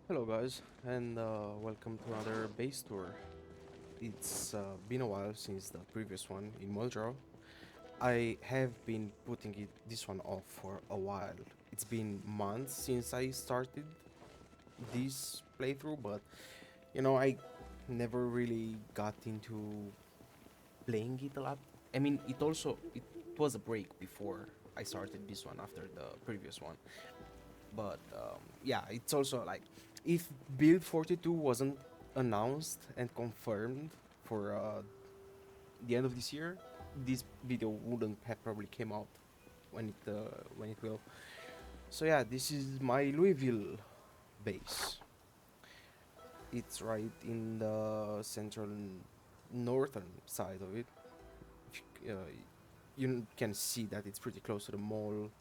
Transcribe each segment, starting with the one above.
Hello guys, and welcome to another base tour. It's been a while since the previous one in Muldrow. I have been putting this one off for a while. It's been months since I started this playthrough, but I never really got into playing it a lot. I mean, it was a break before I started this one after the previous one. But yeah, it's also like if build 42 wasn't announced and confirmed for the end of this year, this video wouldn't have probably came out when it will. So yeah, this is my Louisville base. It's right in the central northern side of it. If you can see that it's pretty close to the mall,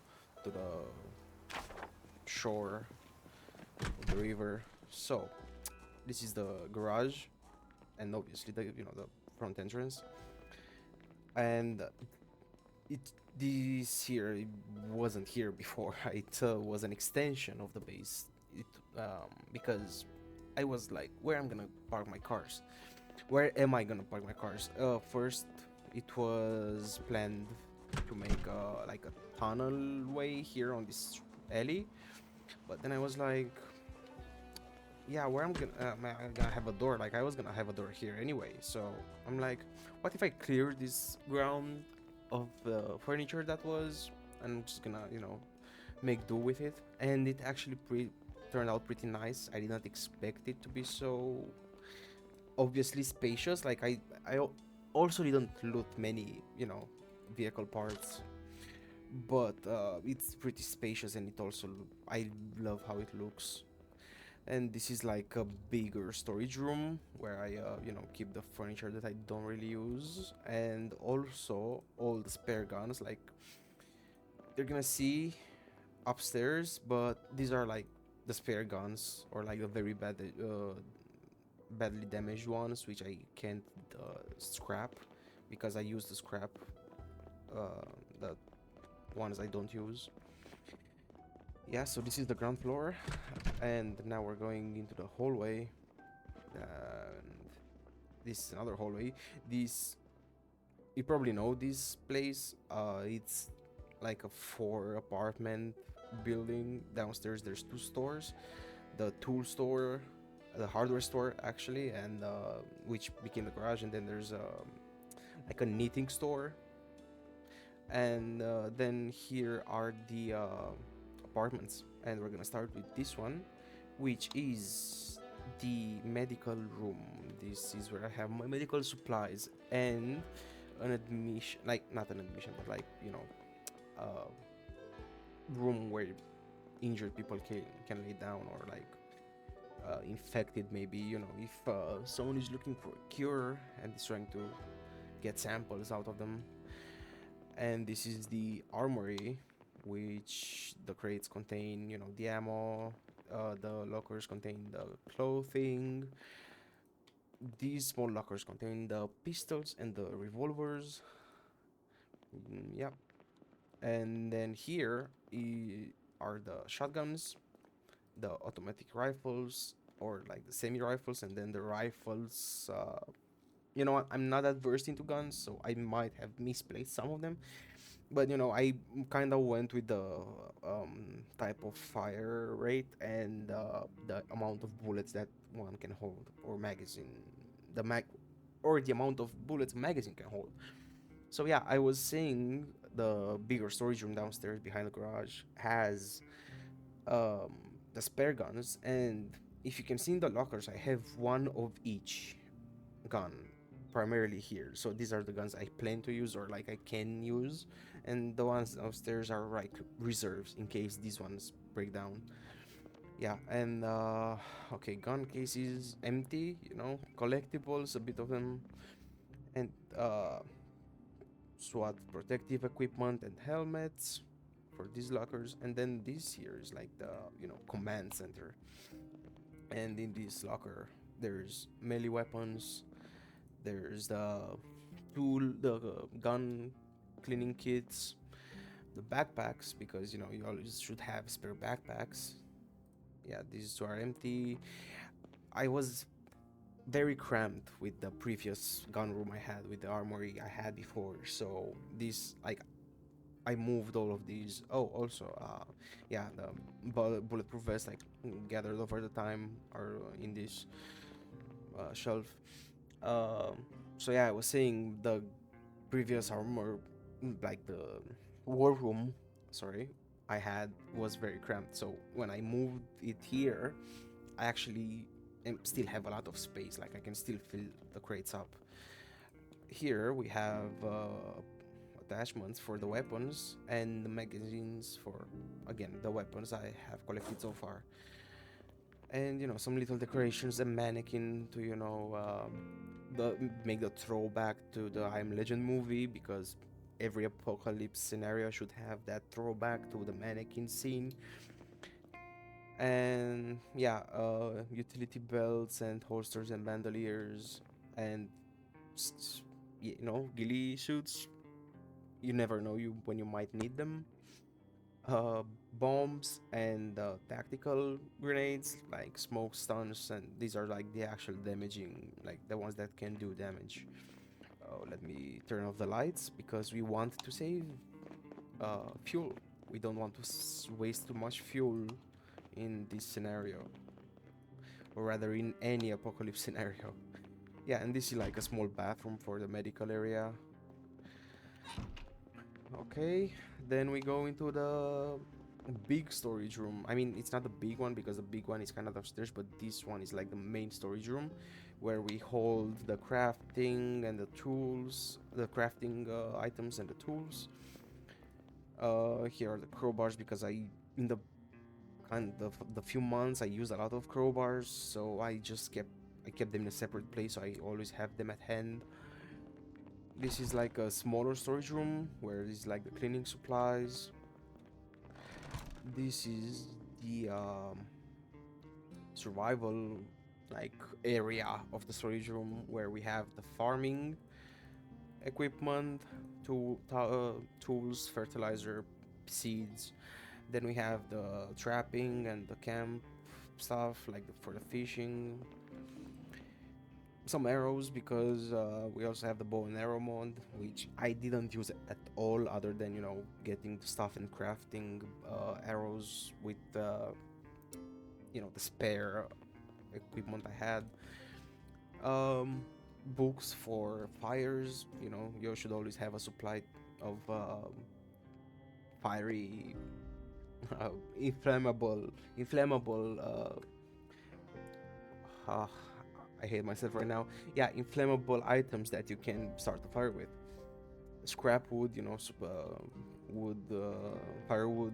to the shore of the river. So this is the garage, and obviously the front entrance. And it this here it wasn't here before. It was an extension of the base. It because I was like, where I'm gonna park my cars? Where am I gonna park my cars? First, it was planned to make like a tunnel way here on this alley, but then I was like, yeah, where am I gonna have a door? Like I was gonna have a door here anyway. So I'm like, what if I clear this ground of the furniture that was, and I'm just gonna make do with it. And it actually turned out pretty nice. I did not expect it to be so obviously spacious. Like also didn't loot many vehicle parts, but it's pretty spacious, and it also I love how it looks. And this is like a bigger storage room where I keep the furniture that I don't really use, and also all the spare guns. Like you're gonna see upstairs, but these are like the spare guns, or like the very badly damaged ones, which I can't scrap because I use the scrap the ones I don't use. Yeah, so this is the ground floor, and now we're going into the hallway. And this is another hallway. This, you probably know this place. It's like a 4 apartment building. Downstairs there's 2 stores, the tool store, the hardware store actually, and which became the garage. And then there's like a knitting store. And then here are the apartments, and we're gonna start with this one, which is the medical room. This is where I have my medical supplies and an admission, like not an admission, but like uh, room where injured people can lay down, or like infected, maybe if someone is looking for a cure and is trying to get samples out of them. And this is the armory, which the crates contain the ammo, the lockers contain the clothing. These small lockers contain the pistols and the revolvers. Yeah. And then here are the shotguns, the automatic rifles, or like the semi rifles, and then the rifles. You know what? I'm not that versed into guns, so I might have misplaced some of them. But I kind of went with the type of fire rate and the amount of bullets that one can hold, or magazine, the mag, or the amount of bullets a magazine can hold. So yeah, I was saying the bigger storage room downstairs behind the garage has um, the spare guns, and if you can see in the lockers, I have one of each gun primarily here. So these are the guns I plan to use, or like I can use, and the ones upstairs are like reserves in case these ones break down. Yeah. And okay, gun cases empty, collectibles, a bit of them, and SWAT protective equipment and helmets for these lockers. And then this here is like the command center, and in this locker there's melee weapons, there's the gun cleaning kits, the backpacks, because you always should have spare backpacks. Yeah, these two are empty. I was very cramped with the previous gun room I had, with the armory I had before. So this, like, I moved all of these. Oh, also, yeah, the bulletproof vest like gathered over the time are in this shelf. Um, so yeah, I was saying the previous armor, like the war room, sorry, I had was very cramped. So when I moved it here, I actually still have a lot of space. Like I can still fill the crates up. Here we have attachments for the weapons and the magazines for, again, the weapons I have collected so far. And some little decorations, a mannequin to the make the throwback to the I Am Legend movie, because every apocalypse scenario should have that throwback to the mannequin scene. And yeah, utility belts and holsters and bandoliers and ghillie suits. You never know when you might need them. Bombs and tactical grenades like smoke stuns, and these are like the actual damaging, like the ones that can do damage. Let me turn off the lights because we want to save fuel. We don't want to waste too much fuel in this scenario, or rather in any apocalypse scenario. Yeah, and this is like a small bathroom for the medical area. Okay, then we go into the big storage room. I mean, it's not the big one because the big one is kind of upstairs, but this one is like the main storage room where we hold the crafting and the tools, the crafting items and the tools. Here are the crowbars because in the few months I used a lot of crowbars, so I kept them in a separate place, so I always have them at hand. This is like a smaller storage room where it's like the cleaning supplies. This is the survival like area of the storage room where we have the farming equipment, tools, fertilizer, seeds. Then we have the trapping and the camp stuff like for the fishing. Some arrows because we also have the bow and arrow mod, which I didn't use at all, other than getting the stuff and crafting arrows with the spare equipment I had. Books for fires. You should always have a supply of fiery, inflammable. Uh, I hate myself right now. Yeah, inflammable items that you can start a fire with. Scrap wood, wood, firewood.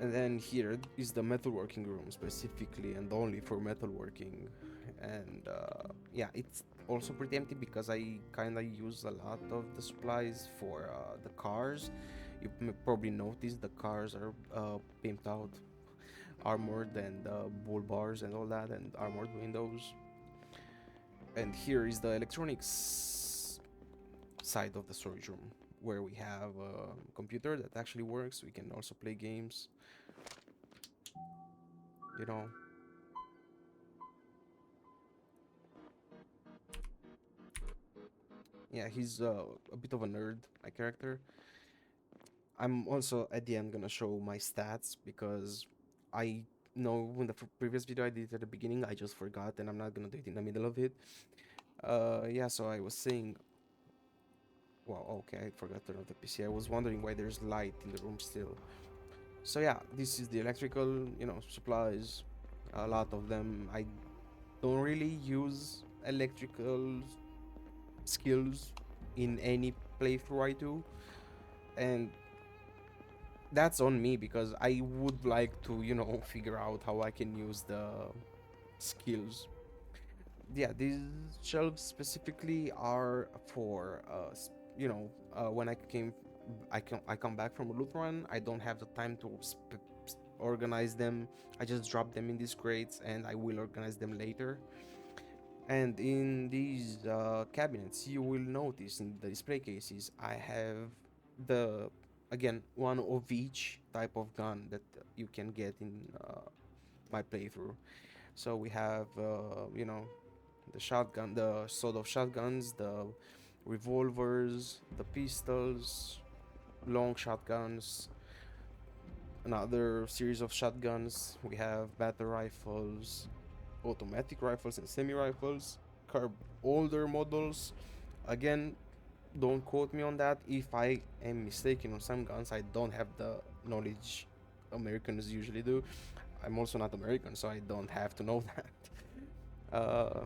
And then here is the metalworking room specifically and only for metalworking. And yeah, it's also pretty empty because I kind of use a lot of the supplies for the cars. You probably noticed the cars are pimped out, armored, and bull bars and all that, and armored windows. And here is the electronics side of the storage room where we have a computer that actually works. We can also play games. You know, yeah, he's a bit of a nerd, my character. I'm also at the end gonna show my stats because I know in the previous video I did at the beginning, I just forgot and I'm not gonna do it in the middle of it. Yeah, so I was saying, well, okay, I forgot to turn off the PC. I was wondering why there's light in the room still. So yeah, this is the electrical, supplies. A lot of them. I don't really use electrical skills in any playthrough I do, and that's on me because I would like to, figure out how I can use the skills. Yeah, these shelves specifically are for when I come back from a loot run. I don't have the time to organize them. I just drop them in these crates and I will organize them later. And in these cabinets, you will notice in the display cases, I have the again, one of each type of gun that you can get in my playthrough. So we have, the shotgun, the sort of shotguns, the revolvers, the pistols, long shotguns, another series of shotguns. We have battle rifles, automatic rifles, and semi rifles, older models. Again, don't quote me on that. If I am mistaken on some guns, I don't have the knowledge Americans usually do. I'm also not American, so I don't have to know that.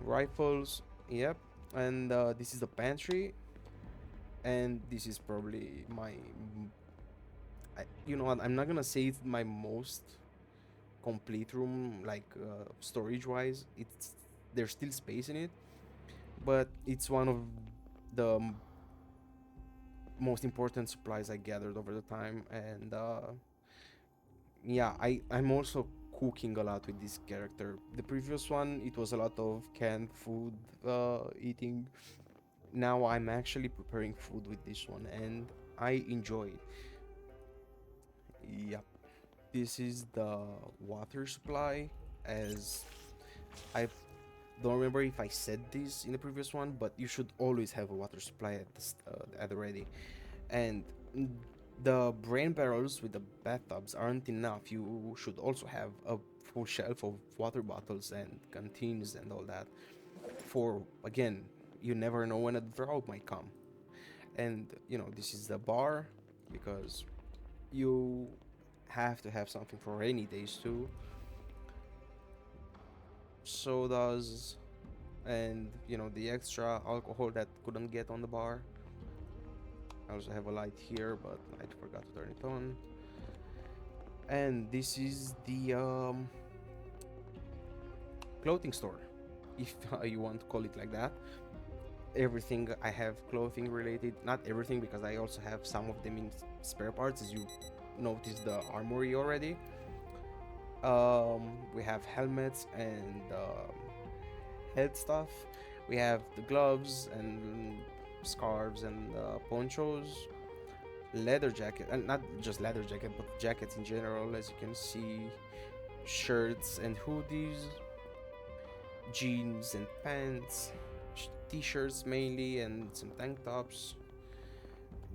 Rifles, yep. And this is the pantry, and this is probably you know what? I'm not gonna say it's my most complete room, like storage wise. It's There's still space in it, but it's one of the most important supplies I gathered over the time, and yeah, I'm also cooking a lot with this character. The previous one, it was a lot of canned food eating. Now I'm actually preparing food with this one, and I enjoy it. Yep, this is the water supply. As I don't remember if I said this in the previous one, but you should always have a water supply at the ready. And the brain barrels with the bathtubs aren't enough. You should also have a full shelf of water bottles and canteens and all that. For again, you never know when a drought might come. And this is the bar, because you have to have something for rainy days too. Sodas, and the extra alcohol that couldn't get on the bar. I also have a light here, but I forgot to turn it on. And this is the clothing store, if you want to call it like that. Everything I have clothing related, not everything, because I also have some of them in spare parts, as you noticed the armory already. We have helmets and head stuff. We have the gloves and scarves and ponchos, leather jacket, and not just leather jacket, but jackets in general, as you can see, shirts and hoodies, jeans and pants, t-shirts mainly, and some tank tops.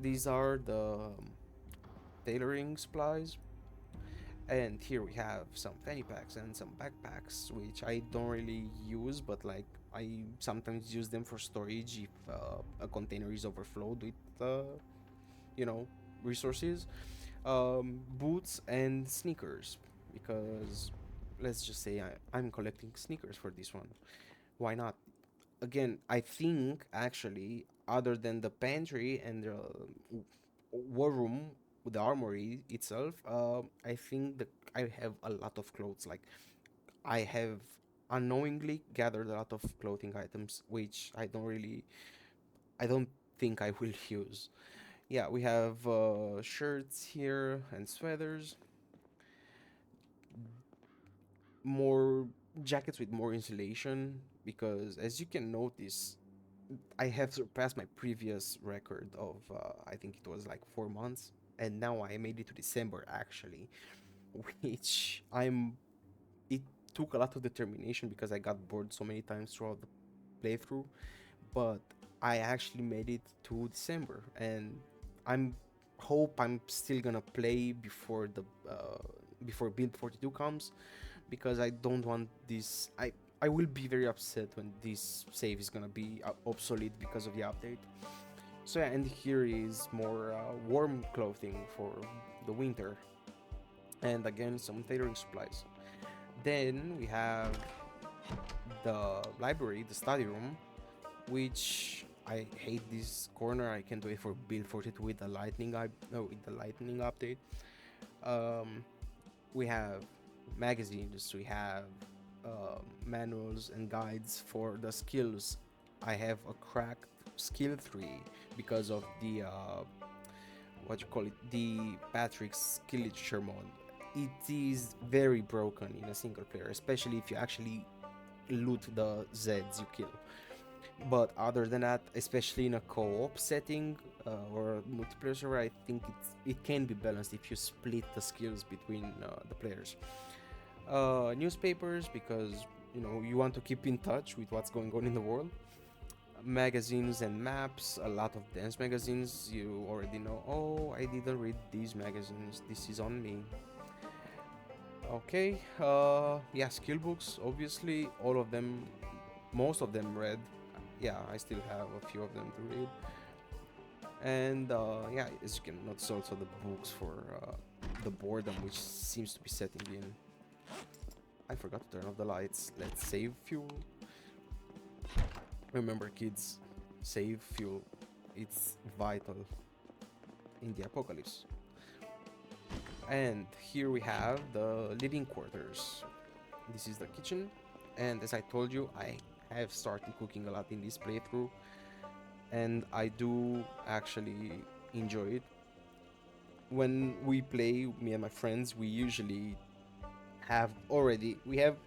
These are the tailoring supplies. And here we have some fanny packs and some backpacks, which I don't really use, but like I sometimes use them for storage if a container is overflowed with, you know, resources. Boots and sneakers, because let's just say I'm collecting sneakers for this one. Why not? Again, I think actually, other than the pantry and the war room, the armory itself, I think that I have a lot of clothes. Like I have unknowingly gathered a lot of clothing items, which I don't think I will use. Yeah, we have shirts here and sweaters, more jackets with more insulation, because as you can notice, I have surpassed my previous record of I think it was like 4 months, and now I made it to December actually, which I'm. It took a lot of determination because I got bored so many times throughout the playthrough, but I actually made it to December, and I'm I'm still gonna play before build 42 comes, because I don't want this. I will be very upset when this save is gonna be obsolete because of the update. So yeah, and here is more warm clothing for the winter, and again some tailoring supplies. Then we have the library, the study room, which I hate this corner. I can't wait for build 42 with the lightning no, with the lightning update. Um, we have magazines, we have manuals and guides for the skills. I have a cracked skill 3 because of the what you call it, the Patrick's skill literature mod. It is very broken in a single player, especially if you actually loot the Zeds you kill, But other than that, especially in a co-op setting or a multiplayer server, I think it can be balanced if you split the skills between the players. Newspapers, because you want to keep in touch with what's going on in the world. Magazines and maps, a lot of dance magazines. You already know, oh, I didn't read these magazines, this is on me. Okay, yeah, skill books, obviously, all of them, most of them read. Yeah, I still have a few of them to read. And yeah, as you can notice, also the books for the boredom, which seems to be setting in. I forgot to turn off the lights. Let's save fuel. Remember, kids, save fuel. It's vital in the apocalypse. And here we have the living quarters. This is the kitchen. And as I told you, I have started cooking a lot in this playthrough. And I do actually enjoy it. When we play, me and my friends, we usually we have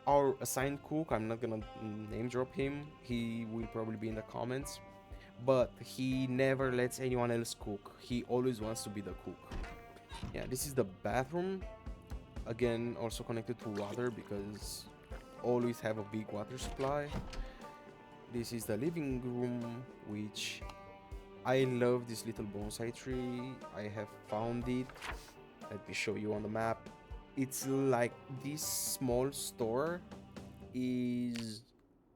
our assigned cook. I'm not gonna name drop him, he will probably be in the comments, but he never lets anyone else cook. He always wants to be the cook. Yeah, this is the bathroom, again also connected to water because always have a big water supply. This is the living room, which I love this little bonsai tree. I have found it. Let me show you on the map. It's like this small store is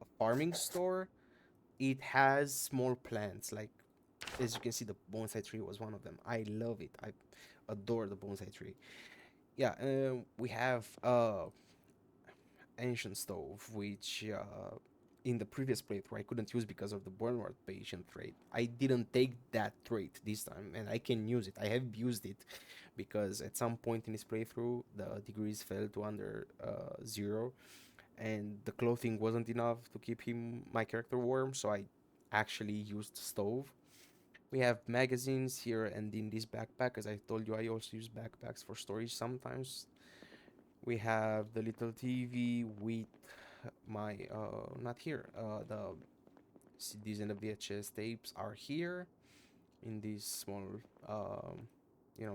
a farming store. It has small plants, like as you can see, the bonsai tree was one of them. I love it. I adore the bonsai tree. Yeah, we have ancient stove, which in the previous playthrough I couldn't use because of the Burnward patient trait. I didn't take that trait this time, and I can use it. I have used it because at some point in this playthrough the degrees fell to under 0, and the clothing wasn't enough to keep my character warm, so I actually used stove. We have magazines here and in this backpack. As I told you, I also use backpacks for storage sometimes. We have the little TV with my not here. The CDs and the VHS tapes are here in this small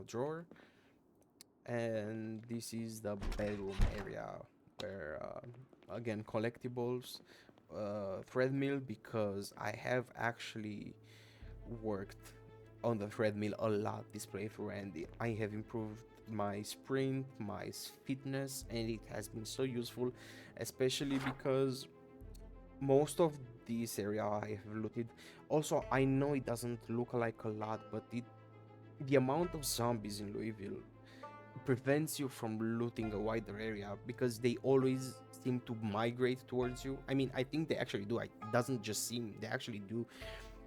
drawer. And this is the bedroom area where again, collectibles, threadmill, because I have actually worked on the threadmill a lot this playthrough, and I have improved my sprint, my fitness, and it has been so useful, especially because most of this area I have looted. Also, I know it doesn't look like a lot, but the amount of zombies in Louisville prevents you from looting a wider area because they always seem to migrate towards you. I mean, I think they actually do. It doesn't just seem, they actually do.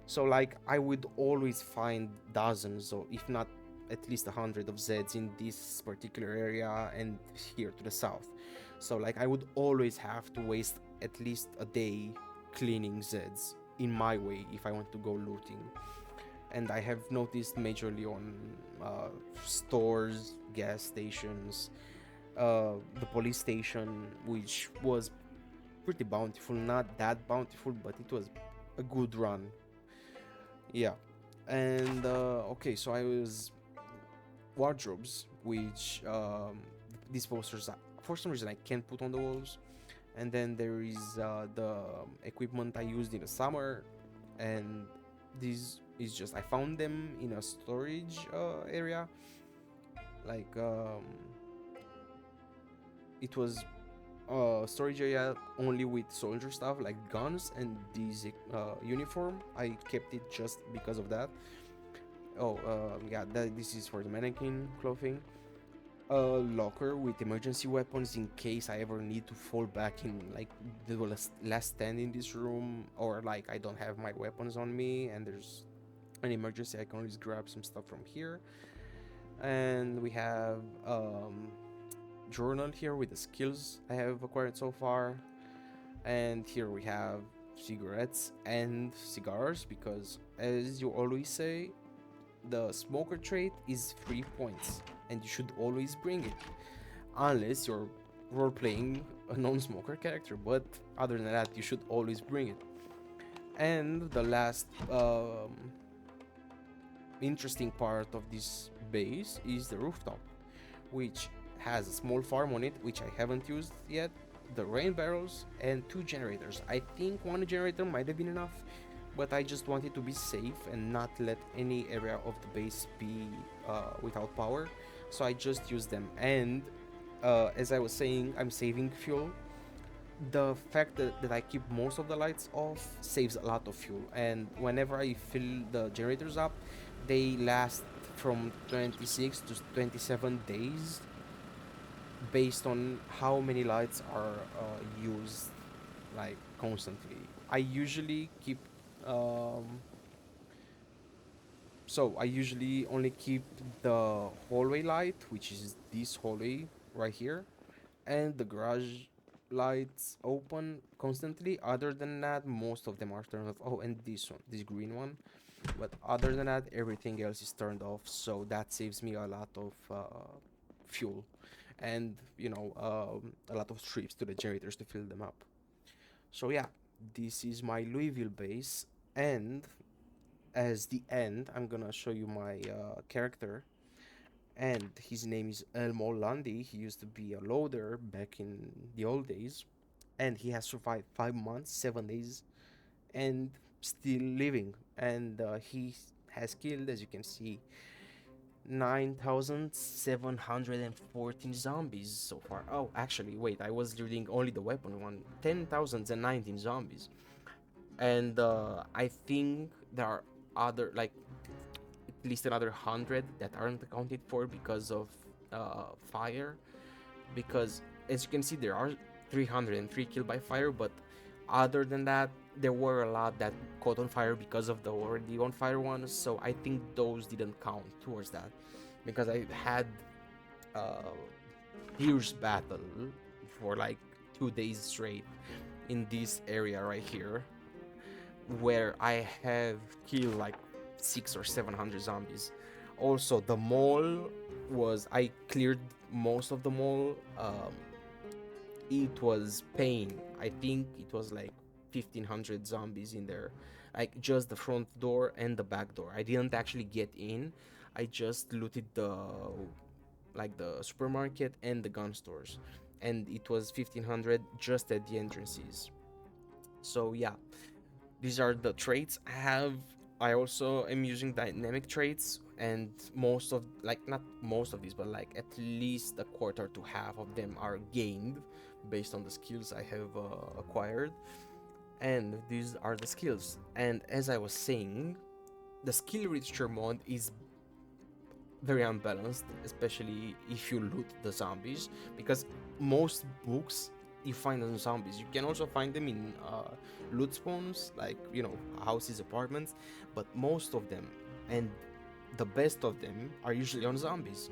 So like I would always find dozens, or if not at least 100 of Zeds in this particular area and here to the south. So like I would always have to waste at least a day cleaning Zeds in my way if I want to go looting. And I have noticed majorly on stores, gas stations, the police station, which was pretty bountiful. Not that bountiful, but it was a good run. Yeah. And okay, so I was wardrobes, which these posters for some reason I can't put on the walls. And then there is the equipment I used in the summer, and this is just I found them in a storage area. Like it was storage area only with soldier stuff like guns and this uniform. I kept it just because of that. Oh, yeah, this is for the mannequin clothing. A locker with emergency weapons in case I ever need to fall back in like the last stand in this room, or like I don't have my weapons on me and there's an emergency, I can always grab some stuff from here. And we have journal here with the skills I have acquired so far. And here we have cigarettes and cigars, because as you always say, the smoker trait is 3 points and you should always bring it unless you're role-playing a non-smoker character, but other than that you should always bring it. And the last interesting part of this base is the rooftop, which has a small farm on it, which I haven't used yet, the rain barrels, and 2 generators. I think 1 generator might have been enough, but I just wanted to be safe and not let any area of the base be without power, so I just used them. And as I was saying, I'm saving fuel. The fact that I keep most of the lights off saves a lot of fuel, and whenever I fill the generators up, they last from 26 to 27 days based on how many lights are used, like, constantly. I usually keep um, I usually only keep the hallway light, which is this hallway right here, and the garage lights open constantly. Other than that, most of them are turned off. Oh, and this one, this green one. But other than that, everything else is turned off, so that saves me a lot of fuel, and a lot of trips to the generators to fill them up. So yeah, this is my Louisville base, and as the end, I'm gonna show you my character, and his name is Elmo Lundy. He used to be a loader back in the old days, and he has survived 5 months, 7 days, and still living. And he has killed, as you can see, 9,714 zombies so far. Oh, actually, wait, I was reading only the weapon one. 10,019 zombies. And I think there are other, like, at least another 100 that aren't accounted for because of fire. Because as you can see, there are 303 killed by fire, but other than that, there were a lot that caught on fire because of the already on fire ones. So I think those didn't count towards that, because I had a fierce battle for like 2 days straight in this area right here, where I have killed like 600 or 700 zombies. Also, the mall was, I cleared most of the mall. It was pain. I think it was like 1,500 zombies in there, like just the front door and the back door. I didn't actually get in. I just looted the supermarket and the gun stores, and it was 1,500 just at the entrances. So yeah, these are the traits I have. I also am using dynamic traits, and most of, like, not most of these, but like at least a quarter to half of them are gained based on the skills I have acquired. And these are the skills. And as I was saying, the skill register mod is very unbalanced, especially if you loot the zombies, because most books you find on zombies. You can also find them in loot spawns, like, houses, apartments, but most of them, and the best of them, are usually on zombies.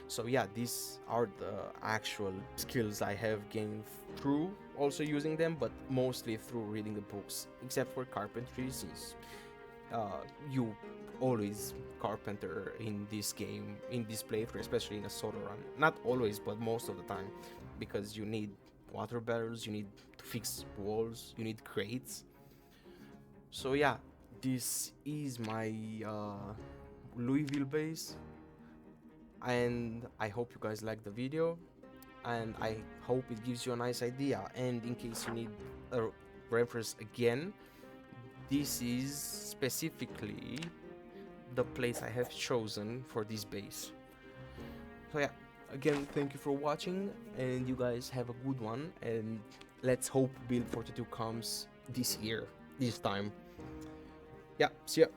So yeah, these are the actual skills I have gained through also using them, but mostly through reading the books, except for carpentry, since you always carpenter in this game, in this playthrough, especially in a solo run. Not always, but most of the time, because you need water barrels, you need to fix walls, you need crates. So yeah, this is my Louisville base, and I hope you guys like the video, and I hope it gives you a nice idea. And in case you need a reference again, this is specifically the place I have chosen for this base. So yeah, again, thank you for watching, and you guys have a good one, and let's hope build 42 comes this year, this time. Yeah, see ya.